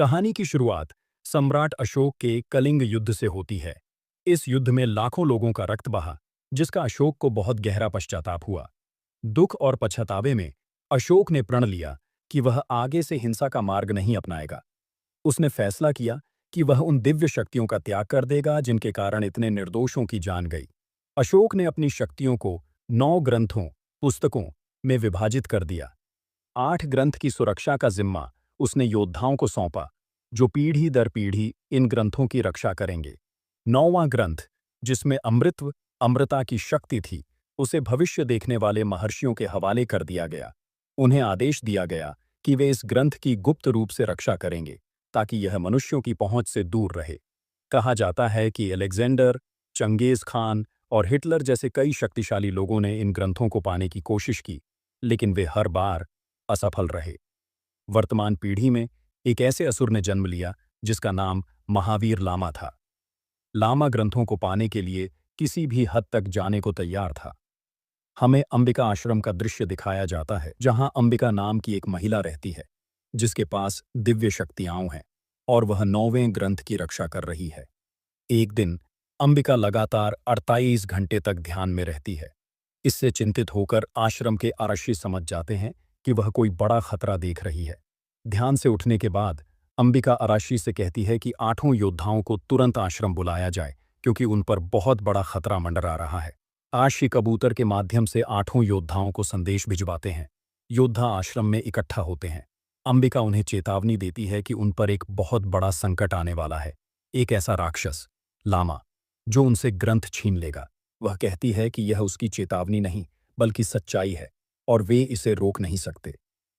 कहानी की शुरुआत सम्राट अशोक के कलिंग युद्ध से होती है। इस युद्ध में लाखों लोगों का रक्त बहा, जिसका अशोक को बहुत गहरा पश्चाताप हुआ। दुख और पछतावे में अशोक ने प्रण लिया कि वह आगे से हिंसा का मार्ग नहीं अपनाएगा। उसने फैसला किया कि वह उन दिव्य शक्तियों का त्याग कर देगा जिनके कारण इतने निर्दोषों की जान गई। अशोक ने अपनी शक्तियों को 9 ग्रंथों, पुस्तकों में विभाजित कर दिया। 8 ग्रंथ की सुरक्षा का जिम्मा उसने योद्धाओं को सौंपा, जो पीढ़ी दर पीढ़ी इन ग्रंथों की रक्षा करेंगे। 9वां ग्रंथ, जिसमें अमृतत्व, अमृता की शक्ति थी, उसे भविष्य देखने वाले महर्षियों के हवाले कर दिया गया। उन्हें आदेश दिया गया कि वे इस ग्रंथ की गुप्त रूप से रक्षा करेंगे, ताकि यह मनुष्यों की पहुंच से दूर रहे। कहा जाता है कि अलेक्जेंडर, चंगेज खान और हिटलर जैसे कई शक्तिशाली लोगों ने इन ग्रंथों को पाने की कोशिश की, लेकिन वे हर बार असफल रहे। वर्तमान पीढ़ी में एक ऐसे असुर ने जन्म लिया जिसका नाम महावीर लामा था। लामा ग्रंथों को पाने के लिए किसी भी हद तक जाने को तैयार था। हमें अंबिका आश्रम का दृश्य दिखाया जाता है, जहां अंबिका नाम की एक महिला रहती है, जिसके पास दिव्य शक्तियां हैं और वह 9वें ग्रंथ की रक्षा कर रही है। एक दिन अंबिका लगातार 48 घंटे तक ध्यान में रहती है। इससे चिंतित होकर आश्रम के आरक्षी समझ जाते हैं कि वह कोई बड़ा खतरा देख रही है। ध्यान से उठने के बाद अंबिका आरक्षी से कहती है कि 8 योद्धाओं को तुरंत आश्रम बुलाया जाए, क्योंकि उन पर बहुत बड़ा खतरा मंडरा रहा है। आरक्षी कबूतर के माध्यम से 8 योद्धाओं को संदेश भिजवाते हैं। योद्धा आश्रम में इकट्ठा होते हैं। अंबिका उन्हें चेतावनी देती है कि उन पर एक बहुत बड़ा संकट आने वाला है, एक ऐसा राक्षस, लामा, जो उनसे ग्रंथ छीन लेगा। वह कहती है कि यह उसकी चेतावनी नहीं, बल्कि सच्चाई है और वे इसे रोक नहीं सकते।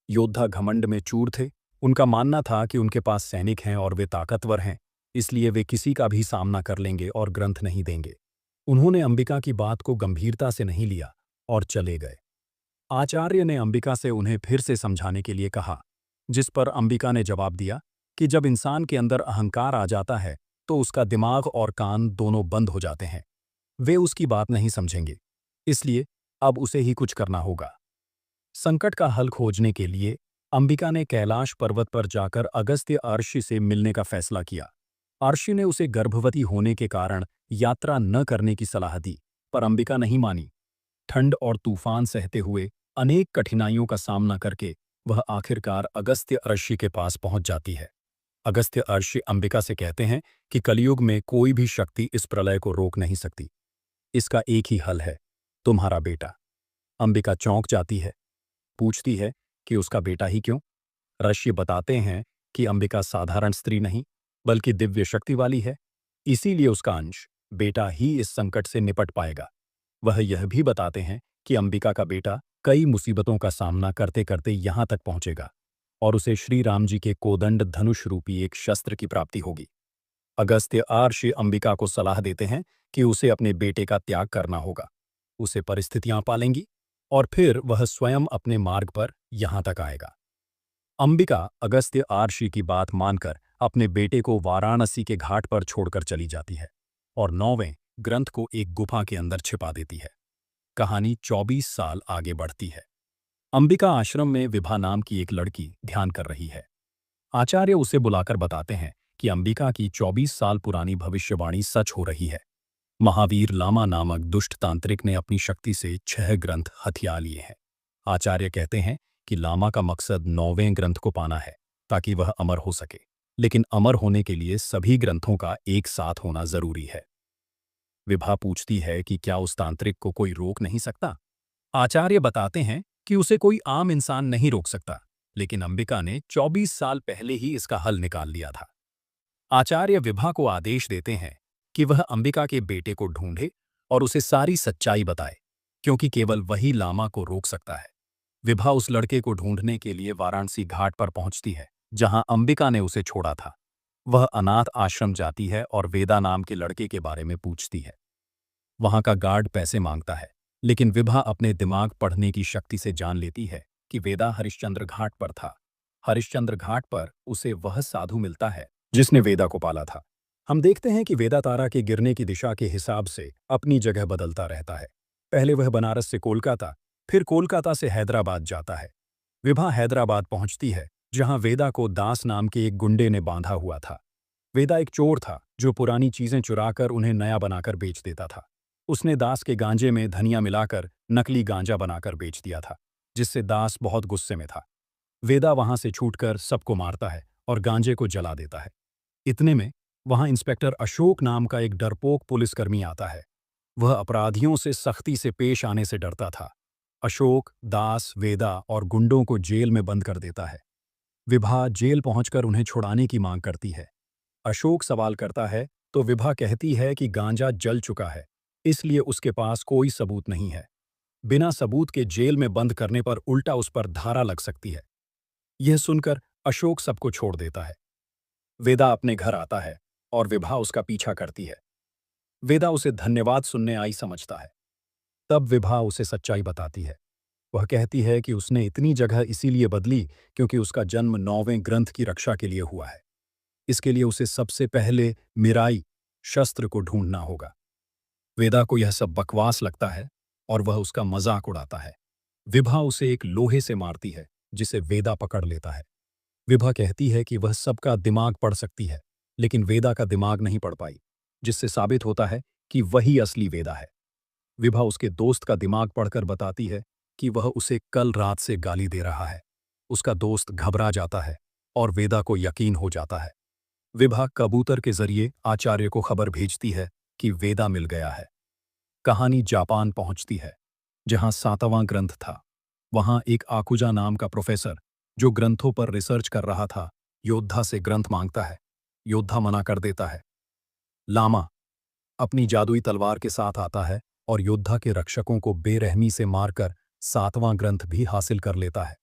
योद्धा घमंड में चूर थे। उनका मानना था कि उनके पास सैनिक हैं और वे ताकतवर हैं, इसलिए वे किसी का भी सामना कर लेंगे और ग्रंथ नहीं देंगे। उन्होंने अंबिका की बात को गंभीरता से नहीं लिया और चले गए। आचार्य ने अंबिका से उन्हें फिर से समझाने के लिए कहा, जिस पर अंबिका ने जवाब दिया कि जब इंसान के अंदर अहंकार आ जाता है तो उसका दिमाग और कान दोनों बंद हो जाते हैं। वे उसकी बात नहीं समझेंगे, इसलिए अब उसे ही कुछ करना होगा। संकट का हल खोजने के लिए अंबिका ने कैलाश पर्वत पर जाकर अगस्त्य अर्षि से मिलने का फैसला किया। अर्षि ने उसे गर्भवती होने के कारण यात्रा न करने की सलाह दी, पर अंबिका नहीं मानी। ठंड और तूफान सहते हुए अनेक कठिनाइयों का सामना करके वह आखिरकार अगस्त्य अर्षि के पास पहुंच जाती है। अगस्त्य अर्षि अंबिका से कहते हैं कि कलयुग में कोई भी शक्ति इस प्रलय को रोक नहीं सकती। इसका एक ही हल है, तुम्हारा बेटा। अंबिका चौंक जाती है, पूछती है कि उसका बेटा ही क्यों? ऋषि बताते हैं कि अंबिका साधारण स्त्री नहीं, बल्कि दिव्य शक्ति वाली है, इसीलिए उसका अंश, बेटा ही इस संकट से निपट पाएगा। वह यह भी बताते हैं कि अंबिका का बेटा कई मुसीबतों का सामना करते करते यहां तक पहुंचेगा और उसे श्री राम जी के कोदंड धनुष रूपी एक शस्त्र की प्राप्ति होगी। अगस्त्य अर्षि अंबिका को सलाह देते हैं कि उसे अपने बेटे का त्याग करना होगा। उसे परिस्थितियां पालेंगी और फिर वह स्वयं अपने मार्ग पर यहां तक आएगा। अंबिका अगस्त्य अर्षि की बात मानकर अपने बेटे को वाराणसी के घाट पर छोड़कर चली जाती है और 9वें ग्रंथ को एक गुफा के अंदर छिपा देती है। कहानी 24 साल आगे बढ़ती है। अंबिका आश्रम में विभा नाम की एक लड़की ध्यान कर रही है। आचार्य उसे बुलाकर बताते हैं कि अंबिका की 24 साल पुरानी भविष्यवाणी सच हो रही है। महावीर लामा नामक दुष्ट तांत्रिक ने अपनी शक्ति से 6 ग्रंथ हथिया लिए हैं। आचार्य कहते हैं कि लामा का मकसद 9वें ग्रंथ को पाना है, ताकि वह अमर हो सके। लेकिन अमर होने के लिए सभी ग्रंथों का एक साथ होना जरूरी है। विभा पूछती है कि क्या उस तांत्रिक को कोई रोक नहीं सकता? आचार्य बताते हैं कि उसे कोई आम इंसान नहीं रोक सकता, लेकिन अंबिका ने 24 साल पहले ही इसका हल निकाल लिया था। आचार्य विभा को आदेश देते हैं कि वह अंबिका के बेटे को ढूंढे और उसे सारी सच्चाई बताए, क्योंकि केवल वही लामा को रोक सकता है। विभा उस लड़के को ढूंढने के लिए वाराणसी घाट पर पहुंचती है, जहां अंबिका ने उसे छोड़ा था। वह अनाथ आश्रम जाती है और वेदा नाम के लड़के के बारे में पूछती है। वहां का गार्ड पैसे मांगता है, लेकिन विभा अपने दिमाग पढ़ने की शक्ति से जान लेती है कि वेदा हरिश्चंद्र घाट पर था। हरिश्चंद्र घाट पर उसे वह साधु मिलता है जिसने वेदा को पाला था। हम देखते हैं कि वेदा तारा के गिरने की दिशा के हिसाब से अपनी जगह बदलता रहता है। पहले वह बनारस से कोलकाता, फिर कोलकाता से हैदराबाद जाता है। विभा हैदराबाद पहुंचती है जहां वेदा को दास नाम के एक गुंडे ने बांधा हुआ था। वेदा एक चोर था जो पुरानी चीजें चुराकर उन्हें नया बनाकर बेच देता था। उसने दास के गांजे में धनिया मिलाकर नकली गांजा बनाकर बेच दिया था, जिससे दास बहुत गुस्से में था। वेदा वहां से छूटकर सबको मारता है और गांजे को जला देता है। इतने में वहां इंस्पेक्टर अशोक नाम का एक डरपोक पुलिसकर्मी आता है। वह अपराधियों से सख्ती से पेश आने से डरता था। अशोक दास, वेदा और गुंडों को जेल में बंद कर देता है। विभा जेल पहुंचकर उन्हें छुड़ाने की मांग करती है। अशोक सवाल करता है तो विभा कहती है कि गांजा जल चुका है, इसलिए उसके पास कोई सबूत नहीं है। बिना सबूत के जेल में बंद करने पर उल्टा उस पर धारा लग सकती है। यह सुनकर अशोक सबको छोड़ देता है। वेदा अपने घर आता है और विभा उसका पीछा करती है। वेदा उसे धन्यवाद सुनने आई समझता है। तब विभा उसे सच्चाई बताती है। वह कहती है कि उसने इतनी जगह इसीलिए बदली क्योंकि उसका जन्म 9वें ग्रंथ की रक्षा के लिए हुआ है। इसके लिए उसे सबसे पहले मिराई शस्त्र को ढूंढना होगा। वेदा को यह सब बकवास लगता है और वह उसका मजाक उड़ाता है। विभा उसे एक लोहे से मारती है, जिसे वेदा पकड़ लेता है। विभा कहती है कि वह सबका दिमाग पढ़ सकती है, लेकिन वेदा का दिमाग नहीं पढ़ पाई, जिससे साबित होता है कि वही असली वेदा है। विभा उसके दोस्त का दिमाग पढ़कर बताती है कि वह उसे कल रात से गाली दे रहा है। उसका दोस्त घबरा जाता है और वेदा को यकीन हो जाता है। विभा कबूतर के जरिए आचार्य को खबर भेजती है कि वेदा मिल गया है। कहानी जापान पहुंचती है, जहां 7वां ग्रंथ था। वहां एक आकुजा नाम का प्रोफेसर, जो ग्रंथों पर रिसर्च कर रहा था, योद्धा से ग्रंथ मांगता है। योद्धा मना कर देता है। लामा अपनी जादुई तलवार के साथ आता है और योद्धा के रक्षकों को बेरहमी से मारकर 7वां ग्रंथ भी हासिल कर लेता है।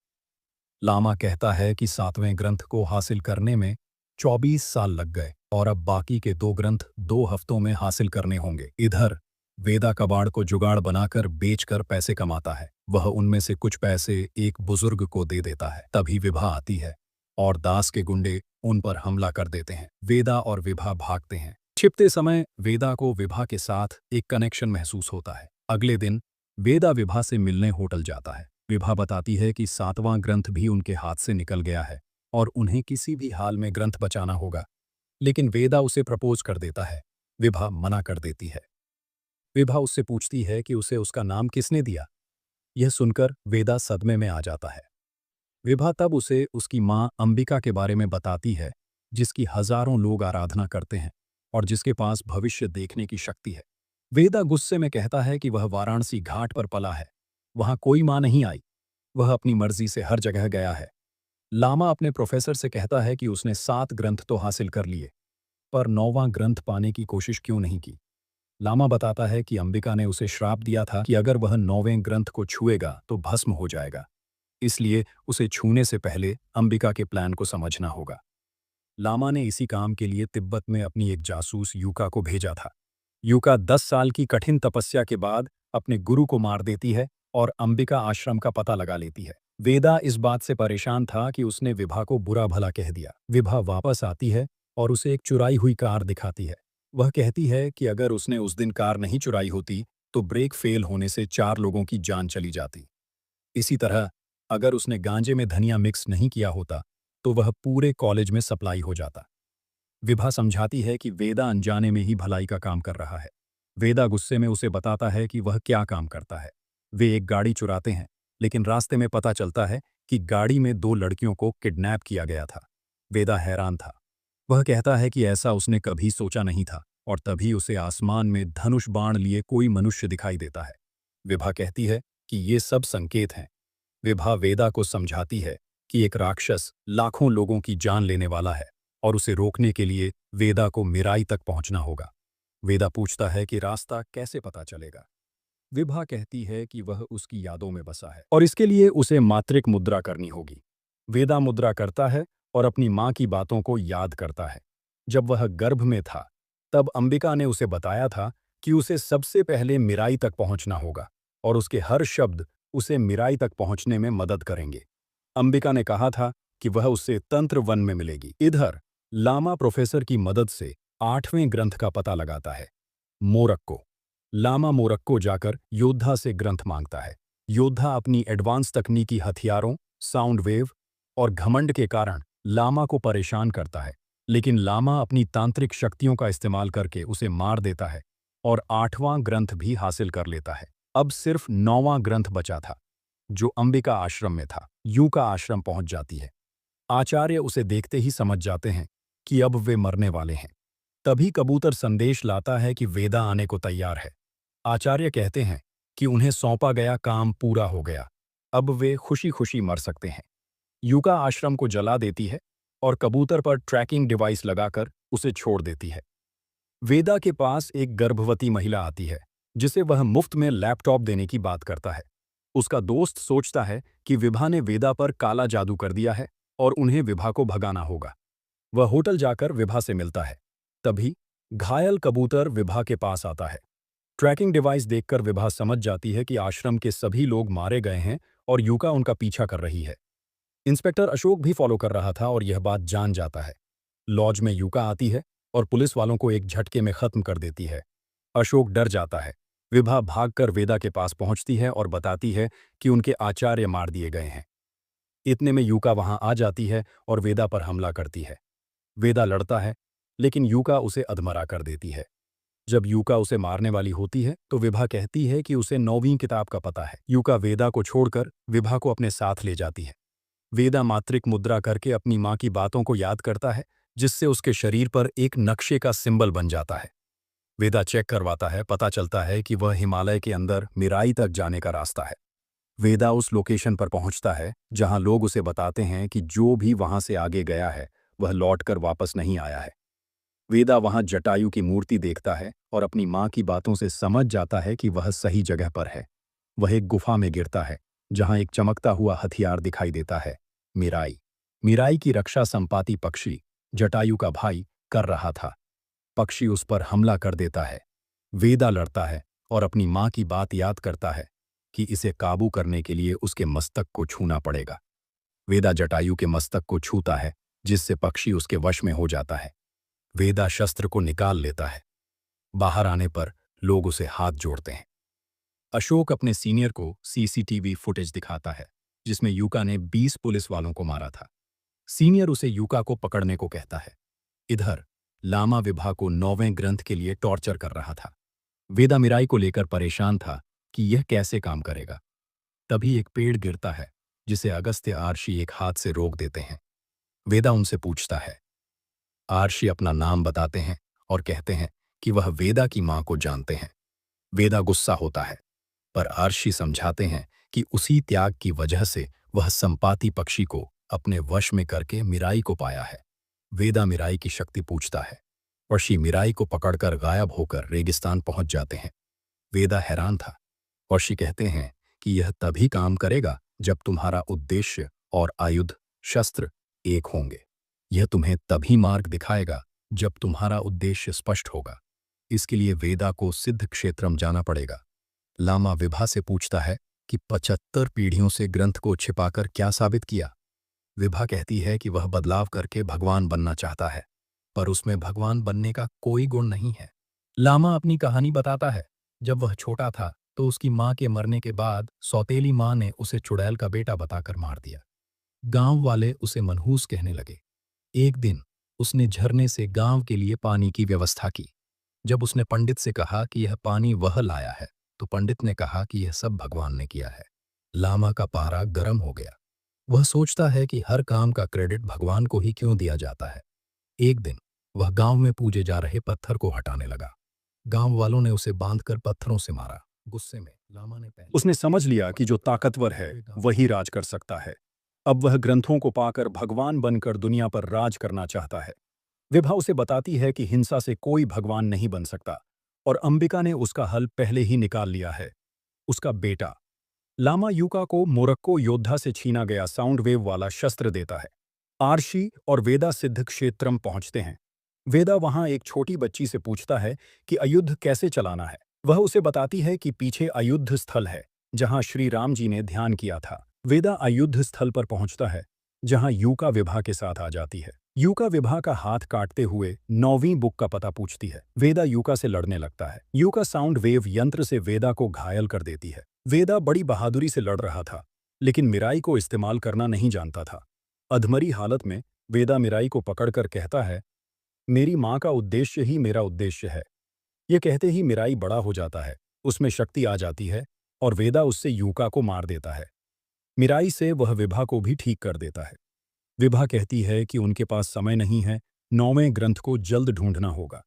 लामा कहता है कि 7वें ग्रंथ को हासिल करने में 24 साल लग गए और अब बाकी के 2 ग्रंथ 2 हफ्तों में हासिल करने होंगे। इधर वेदा कबाड़ को जुगाड़ बनाकर बेचकर पैसे कमाता है। वह उनमें से कुछ पैसे एक बुजुर्ग को दे देता है। तभी विभा आती है और दास के गुंडे उन पर हमला कर देते हैं। वेदा और विभा भागते हैं। छिपते समय वेदा को विभा के साथ एक कनेक्शन महसूस होता है। अगले दिन वेदा विभा से मिलने होटल जाता है। विभा बताती है कि 7वां ग्रंथ भी उनके हाथ से निकल गया है और उन्हें किसी भी हाल में ग्रंथ बचाना होगा। लेकिन वेदा उसे प्रपोज कर देता है। विभा मना कर देती है। विभा उससे पूछती है कि उसे उसका नाम किसने दिया। यह सुनकर वेदा सदमे में आ जाता है। विभा तब उसे उसकी मां अंबिका के बारे में बताती है, जिसकी हजारों लोग आराधना करते हैं और जिसके पास भविष्य देखने की शक्ति है। वेदा गुस्से में कहता है कि वह वाराणसी घाट पर पला है। वहां कोई मां नहीं आई। वह अपनी मर्जी से हर जगह गया है। लामा अपने प्रोफेसर से कहता है कि उसने 7 ग्रंथ तो हासिल कर लिए, पर 9वां ग्रंथ पाने की कोशिश क्यों नहीं की। लामा बताता है कि अंबिका ने उसे श्राप दिया था कि अगर वह 9वें ग्रंथ को छुएगा तो भस्म हो जाएगा। इसलिए उसे छूने से पहले अंबिका के प्लान को समझना होगा। लामा ने इसी काम के लिए तिब्बत में अपनी एक जासूस यूका को भेजा था। यूका 10 साल की कठिन तपस्या के बाद अपने गुरु को मार देती है और अंबिका आश्रम का पता लगा लेती है। वेदा इस बात से परेशान था कि उसने विभा को बुरा भला कह दिया। विभा वापस आती है और उसे एक चुराई हुई कार दिखाती है। वह कहती है कि अगर उसने उस दिन कार नहीं चुराई होती तो ब्रेक फेल होने से 4 लोगों की जान चली जाती। इसी तरह अगर उसने गांजे में धनिया मिक्स नहीं किया होता तो वह पूरे कॉलेज में सप्लाई हो जाता। विभा समझाती है कि वेदा अनजाने में ही भलाई का काम कर रहा है। वेदा गुस्से में उसे बताता है कि वह क्या काम करता है। वे एक गाड़ी चुराते हैं, लेकिन रास्ते में पता चलता है कि गाड़ी में 2 लड़कियों को किडनैप किया गया था। वेदा हैरान था। वह कहता है कि ऐसा उसने कभी सोचा नहीं था और तभी उसे आसमान में धनुष बाण लिए कोई मनुष्य दिखाई देता है। विभा कहती है कि ये सब संकेत हैं। विभा वेदा को समझाती है कि एक राक्षस लाखों लोगों की जान लेने वाला है और उसे रोकने के लिए वेदा को मिराई तक पहुंचना होगा। वेदा पूछता है कि रास्ता कैसे पता चलेगा। विभा कहती है कि वह उसकी यादों में बसा है और इसके लिए उसे मात्रिक मुद्रा करनी होगी। वेदा मुद्रा करता है और अपनी मां की बातों को याद करता है। जब वह गर्भ में था तब अंबिका ने उसे बताया था कि उसे सबसे पहले मिराई तक पहुंचना होगा और उसके हर शब्द उसे मिराई तक पहुंचने में मदद करेंगे। अंबिका ने कहा था कि वह उससे तंत्र वन में मिलेगी। इधर लामा प्रोफेसर की मदद से 8वें ग्रंथ का पता लगाता है, मोरक्को। लामा मोरक्को जाकर योद्धा से ग्रंथ मांगता है। योद्धा अपनी एडवांस तकनीकी हथियारों, साउंड वेव और घमंड के कारण लामा को परेशान करता है, लेकिन लामा अपनी तांत्रिक शक्तियों का इस्तेमाल करके उसे मार देता है और 8वां ग्रंथ भी हासिल कर लेता है। अब सिर्फ 9वां ग्रंथ बचा था, जो अंबिका आश्रम में था। यूका आश्रम पहुंच जाती है। आचार्य उसे देखते ही समझ जाते हैं कि अब वे मरने वाले हैं। तभी कबूतर संदेश लाता है कि वेदा आने को तैयार है। आचार्य कहते हैं कि उन्हें सौंपा गया काम पूरा हो गया, अब वे खुशी खुशी मर सकते हैं। यूका आश्रम को जला देती है और कबूतर पर ट्रैकिंग डिवाइस लगाकर उसे छोड़ देती है। वेदा के पास एक गर्भवती महिला आती है, जिसे वह मुफ्त में लैपटॉप देने की बात करता है। उसका दोस्त सोचता है कि विभा ने वेदा पर काला जादू कर दिया है और उन्हें विभा को भगाना होगा। वह होटल जाकर विभा से मिलता है। तभी घायल कबूतर विभा के पास आता है। ट्रैकिंग डिवाइस देखकर विभा समझ जाती है कि आश्रम के सभी लोग मारे गए हैं और यूका उनका पीछा कर रही है। इंस्पेक्टर अशोक भी फॉलो कर रहा था और यह बात जान जाता है। लॉज में यूका आती है और पुलिस वालों को एक झटके में खत्म कर देती है। अशोक डर जाता है। विभा भागकर वेदा के पास पहुंचती है और बताती है कि उनके आचार्य मार दिए गए हैं। इतने में यूका वहां आ जाती है और वेदा पर हमला करती है। वेदा लड़ता है, लेकिन यूका उसे अधमरा कर देती है। जब यूका उसे मारने वाली होती है तो विभा कहती है कि उसे 9वीं किताब का पता है। यूका वेदा को छोड़कर विभा को अपने साथ ले जाती है। वेदा मातृक मुद्रा करके अपनी माँ की बातों को याद करता है, जिससे उसके शरीर पर एक नक्शे का सिंबल बन जाता है। वेदा चेक करवाता है, पता चलता है कि वह हिमालय के अंदर मिराई तक जाने का रास्ता है। वेदा उस लोकेशन पर पहुंचता है जहां लोग उसे बताते हैं कि जो भी वहां से आगे गया है वह लौटकर वापस नहीं आया है। वेदा वहां जटायु की मूर्ति देखता है और अपनी माँ की बातों से समझ जाता है कि वह सही जगह पर है। वह एक गुफा में गिरता है जहां एक चमकता हुआ हथियार दिखाई देता है, मिराई। मिराई की रक्षा संपाती पक्षी, जटायु का भाई, कर रहा था। पक्षी उस पर हमला कर देता है। वेदा लड़ता है और अपनी माँ की बात याद करता है कि इसे काबू करने के लिए उसके मस्तक को छूना पड़ेगा। वेदा जटायु के मस्तक को छूता है, जिससे पक्षी उसके वश में हो जाता है। वेदा शस्त्र को निकाल लेता है। बाहर आने पर लोग उसे हाथ जोड़ते हैं। अशोक अपने सीनियर को सीसीटीवी फुटेज दिखाता है, जिसमें यूका ने 20 पुलिस वालों को मारा था। सीनियर उसे यूका को पकड़ने को कहता है। इधर लामा विभा को 9वें ग्रंथ के लिए टॉर्चर कर रहा था। वेदा मिराई को लेकर परेशान था कि यह कैसे काम करेगा। तभी एक पेड़ गिरता है, जिसे अगस्त्य आर्षि एक हाथ से रोक देते हैं। वेदा उनसे पूछता है। आर्षि अपना नाम बताते हैं और कहते हैं कि वह वेदा की मां को जानते हैं। वेदा गुस्सा होता है, पर आर्षि समझाते हैं कि उसी त्याग की वजह से वह संपाती पक्षी को अपने वश में करके मिराई को पाया है। वेदा मिराई की शक्ति पूछता है। पक्षी मिराई को पकड़कर गायब होकर रेगिस्तान पहुंच जाते हैं। वेदा हैरान था। पक्षी कहते हैं कि यह तभी काम करेगा जब तुम्हारा उद्देश्य और आयुध, शस्त्र एक होंगे। यह तुम्हें तभी मार्ग दिखाएगा जब तुम्हारा उद्देश्य स्पष्ट होगा। इसके लिए वेदा को सिद्ध क्षेत्रम जाना पड़ेगा। लामा विभा से पूछता है कि 75 पीढ़ियों से ग्रंथ को छिपाकर क्या साबित किया। विभा कहती है कि वह बदलाव करके भगवान बनना चाहता है, पर उसमें भगवान बनने का कोई गुण नहीं है। लामा अपनी कहानी बताता है। जब वह छोटा था तो उसकी मां के मरने के बाद सौतेली मां ने उसे चुड़ैल का बेटा बताकर मार दिया। गांव वाले उसे मनहूस कहने लगे। एक दिन उसने झरने से गांव के लिए पानी की व्यवस्था की। जब उसने पंडित से कहा कि यह पानी वह लाया है, तो पंडित ने कहा कि यह सब भगवान ने किया है। लामा का पारा गर्म हो गया। वह सोचता है कि हर काम का क्रेडिट भगवान को ही क्यों दिया जाता है। एक दिन वह गांव में पूजे जा रहे पत्थर को हटाने लगा। गांव वालों ने उसे बांधकर पत्थरों से मारा। गुस्से में लामा ने पहले उसने समझ लिया कि जो ताकतवर है वही राज कर सकता है। अब वह ग्रंथों को पाकर भगवान बनकर दुनिया पर राज करना चाहता है। विभा उसे बताती है कि हिंसा से कोई भगवान नहीं बन सकता और अंबिका ने उसका हल पहले ही निकाल लिया है, उसका बेटा। लामा यूका को मोरक्को योद्धा से छीना गया साउंड वेव वाला शस्त्र देता है। आर्षि और वेदा सिद्ध क्षेत्रम पहुंचते हैं। वेदा वहां एक छोटी बच्ची से पूछता है कि अयुद्ध कैसे चलाना है। वह उसे बताती है कि पीछे अयुद्ध स्थल है, जहां श्री राम जी ने ध्यान किया था। वेदा अयुद्ध स्थल पर पहुंचता है, जहां यूका विभा के साथ आ जाती है। यूका विभा का हाथ काटते हुए 9वीं बुक का पता पूछती है। वेदा यूका से लड़ने लगता है। यूका साउंड वेव यंत्र से वेदा को घायल कर देती है। वेदा बड़ी बहादुरी से लड़ रहा था, लेकिन मिराई को इस्तेमाल करना नहीं जानता था। अधमरी हालत में वेदा मिराई को पकड़कर कहता है, मेरी माँ का उद्देश्य ही मेरा उद्देश्य है। ये कहते ही मिराई बड़ा हो जाता है, उसमें शक्ति आ जाती है और वेदा उससे यूका को मार देता है। मिराई से वह विभा को भी ठीक कर देता है। विभा कहती है कि उनके पास समय नहीं है, 9वें ग्रंथ को जल्द ढूंढना होगा।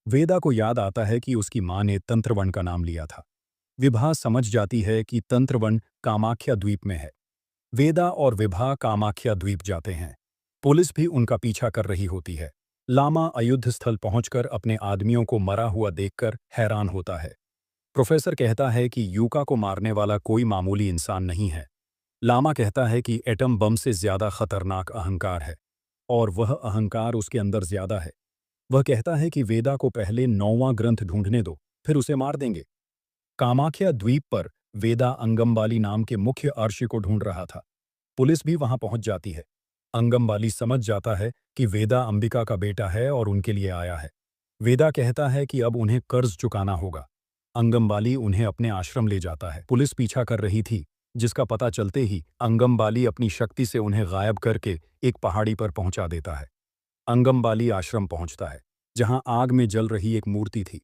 वेदा को याद आता है कि उसकी माँ ने तंत्रवन का नाम लिया था। विभा समझ जाती है कि तंत्रवन कामाख्या द्वीप में है। वेदा और विभा कामाख्या द्वीप जाते हैं। पुलिस भी उनका पीछा कर रही होती है। लामा अयुद्ध स्थल पहुंचकर अपने आदमियों को मरा हुआ देखकर हैरान होता है। प्रोफेसर कहता है कि यूका को मारने वाला कोई मामूली इंसान नहीं है। लामा कहता है कि एटम बम से ज्यादा खतरनाक अहंकार है और वह अहंकार उसके अंदर ज्यादा है। वह कहता है कि वेदा को पहले 9वां ग्रंथ ढूंढने दो, फिर उसे मार देंगे। कामाख्या द्वीप पर वेदा अंगम्बाली नाम के मुख्य आर्षि को ढूंढ रहा था। पुलिस भी वहां पहुंच जाती है। अंगम्बाली समझ जाता है कि वेदा अंबिका का बेटा है और उनके लिए आया है। वेदा कहता है कि अब उन्हें कर्ज चुकाना होगा। अंगम्बाली उन्हें अपने आश्रम ले जाता है। पुलिस पीछा कर रही थी, जिसका पता चलते ही अंगम्बाली अपनी शक्ति से उन्हें गायब करके एक पहाड़ी पर पहुंचा देता है। अंगम्बाली आश्रम पहुंचता है, जहां आग में जल रही एक मूर्ति थी।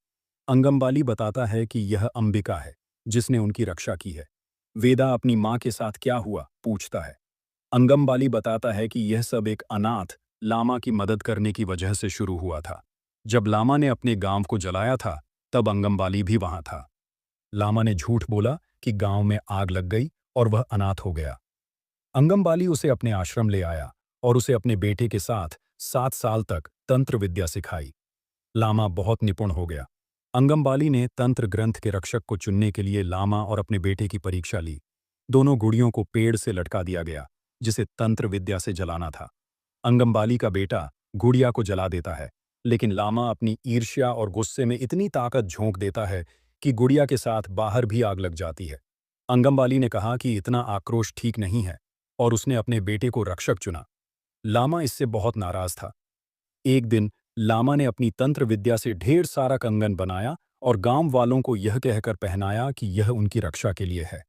अंगम्बाली बताता है कि यह अंबिका है, जिसने उनकी रक्षा की है। वेदा अपनी माँ के साथ क्या हुआ पूछता है। अंगम्बाली बताता है कि यह सब एक अनाथ लामा की मदद करने की वजह से शुरू हुआ था। जब लामा ने अपने गांव को जलाया था, तब अंगम्बाली भी वहां था। लामा ने झूठ बोला कि गांव में आग लग गई और वह अनाथ हो गया। अंगम्बाली उसे अपने आश्रम ले आया और उसे अपने बेटे के साथ 7 साल तक तंत्र विद्या सिखाई। लामा बहुत निपुण हो गया। अंगम्बाली ने तंत्र ग्रंथ के रक्षक को चुनने के लिए लामा और अपने बेटे की परीक्षा ली। दोनों गुड़ियों को पेड़ से लटका दिया गया, जिसे तंत्र विद्या से जलाना था। अंगम्बाली का बेटा गुड़िया को जला देता है, लेकिन लामा अपनी ईर्ष्या और गुस्से में इतनी ताकत झोंक देता है कि गुड़िया के साथ बाहर भी आग लग जाती है। अंगम्बाली ने कहा कि इतना आक्रोश ठीक नहीं है और उसने अपने बेटे को रक्षक चुना। लामा इससे बहुत नाराज था। एक दिन लामा ने अपनी तंत्र विद्या से ढेर सारा कंगन बनाया और गांव वालों को यह कहकर पहनाया कि यह उनकी रक्षा के लिए है।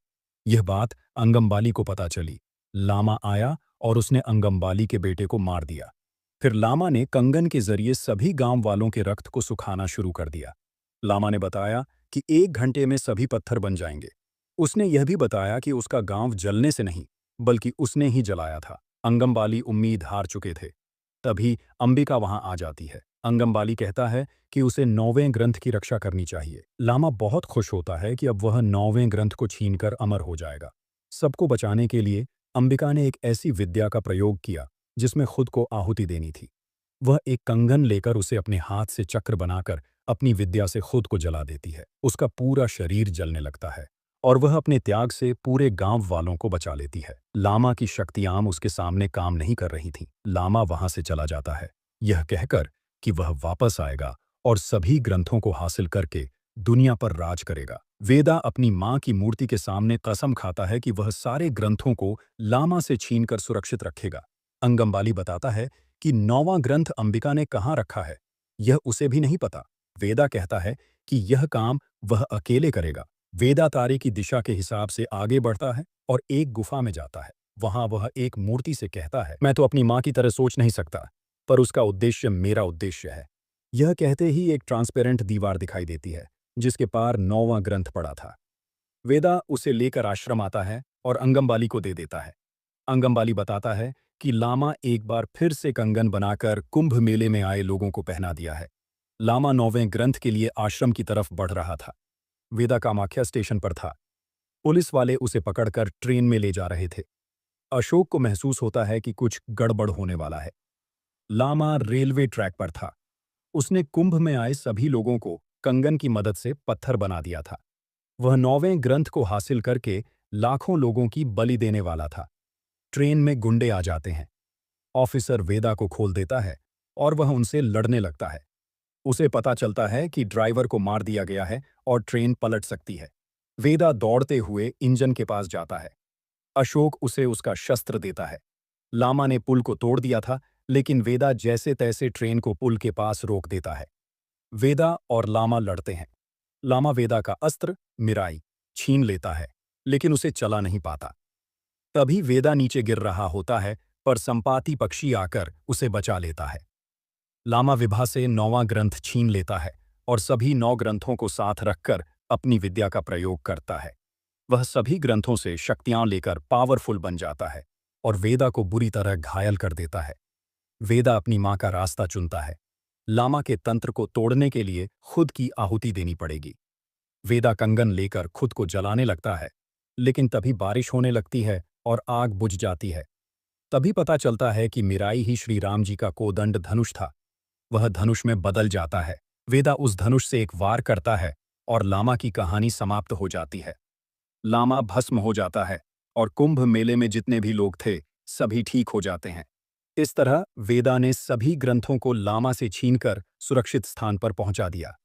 यह बात अंगम्बाली को पता चली। लामा आया और उसने अंगम्बाली के बेटे को मार दिया। फिर लामा ने कंगन के जरिए सभी गांव वालों के रक्त को सुखाना शुरू कर दिया। लामा ने बताया कि 1 घंटे में सभी पत्थर बन जाएंगे। उसने यह भी बताया कि उसका गांव जलने से नहीं, बल्कि उसने ही जलाया था। अंगम्बाली उम्मीद हार चुके थे। तभी अंबिका वहां आ जाती है। अंगम्बाली कहता है कि उसे 9वें ग्रंथ की रक्षा करनी चाहिए। लामा बहुत खुश होता है कि अब वह 9वें ग्रंथ को छीनकर अमर हो जाएगा। सबको बचाने के लिए अंबिका ने एक ऐसी विद्या का प्रयोग किया जिसमें खुद को आहुति देनी थी। वह एक कंगन लेकर उसे अपने हाथ से चक्र बनाकर अपनी विद्या से खुद को जला देती है। उसका पूरा शरीर जलने लगता है और वह अपने त्याग से पूरे गांव वालों को बचा लेती है। लामा की शक्तियां उसके सामने काम नहीं कर रही थीं। लामा वहां से चला जाता है, यह कहकर कि वह वापस आएगा और सभी ग्रंथों को हासिल करके दुनिया पर राज करेगा। वेदा अपनी मां की मूर्ति के सामने कसम खाता है कि वह सारे ग्रंथों को लामा से छीनकर सुरक्षित रखेगा। अंगम्बाली बताता है कि 9वां ग्रंथ अंबिका ने कहाँ रखा है, यह उसे भी नहीं पता। वेदा कहता है कि यह काम वह अकेले करेगा। वेदा तारे की दिशा के हिसाब से आगे बढ़ता है और एक गुफा में जाता है। वहां वह एक मूर्ति से कहता है, मैं तो अपनी मां की तरह सोच नहीं सकता, पर उसका उद्देश्य मेरा उद्देश्य है। यह कहते ही एक ट्रांसपेरेंट दीवार दिखाई देती है, जिसके पार 9वां ग्रंथ पड़ा था। वेदा उसे लेकर आश्रम आता है और अंगम्बाली को दे देता है। अंगम्बाली बताता है कि लामा एक बार फिर से कंगन बनाकर कुंभ मेले में आए लोगों को पहना दिया है। लामा 9वें ग्रंथ के लिए आश्रम की तरफ बढ़ रहा था। वेदा कामाख्या स्टेशन पर था। पुलिस वाले उसे पकड़कर ट्रेन में ले जा रहे थे। अशोक को महसूस होता है कि कुछ गड़बड़ होने वाला है। लामा रेलवे ट्रैक पर था। उसने कुंभ में आए सभी लोगों को कंगन की मदद से पत्थर बना दिया था। वह 9वें ग्रंथ को हासिल करके लाखों लोगों की बलि देने वाला था। ट्रेन में गुंडे आ जाते हैं। ऑफिसर वेदा को खोल देता है और वह उनसे लड़ने लगता है। उसे पता चलता है कि ड्राइवर को मार दिया गया है और ट्रेन पलट सकती है। वेदा दौड़ते हुए इंजन के पास जाता है। अशोक उसे उसका शस्त्र देता है। लामा ने पुल को तोड़ दिया था, लेकिन वेदा जैसे तैसे ट्रेन को पुल के पास रोक देता है। वेदा और लामा लड़ते हैं। लामा वेदा का अस्त्र मिराई छीन लेता है, लेकिन उसे चला नहीं पाता। तभी वेदा नीचे गिर रहा होता है पर संपाती पक्षी आकर उसे बचा लेता है। लामा विभा से 9वां ग्रंथ छीन लेता है और सभी 9 ग्रंथों को साथ रखकर अपनी विद्या का प्रयोग करता है। वह सभी ग्रंथों से शक्तियां लेकर पावरफुल बन जाता है और वेदा को बुरी तरह घायल कर देता है। वेदा अपनी मां का रास्ता चुनता है। लामा के तंत्र को तोड़ने के लिए खुद की आहुति देनी पड़ेगी। वेदा कंगन लेकर खुद को जलाने लगता है, लेकिन तभी बारिश होने लगती है और आग बुझ जाती है। तभी पता चलता है कि मीराई ही श्री राम जी का कोदंड धनुष था। वह धनुष में बदल जाता है। वेदा उस धनुष से एक वार करता है और लामा की कहानी समाप्त हो जाती है। लामा भस्म हो जाता है और कुंभ मेले में जितने भी लोग थे सभी ठीक हो जाते हैं। इस तरह वेदा ने सभी ग्रंथों को लामा से छीनकर सुरक्षित स्थान पर पहुंचा दिया।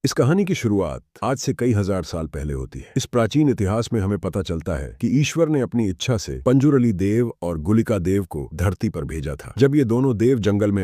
इस कहानी की शुरुआत आज से कई हजार साल पहले होती है। इस प्राचीन इतिहास में हमें पता चलता है कि ईश्वर ने अपनी इच्छा से पंजुरली देव और गुलिका देव को धरती पर भेजा था। जब ये दोनों देव जंगल में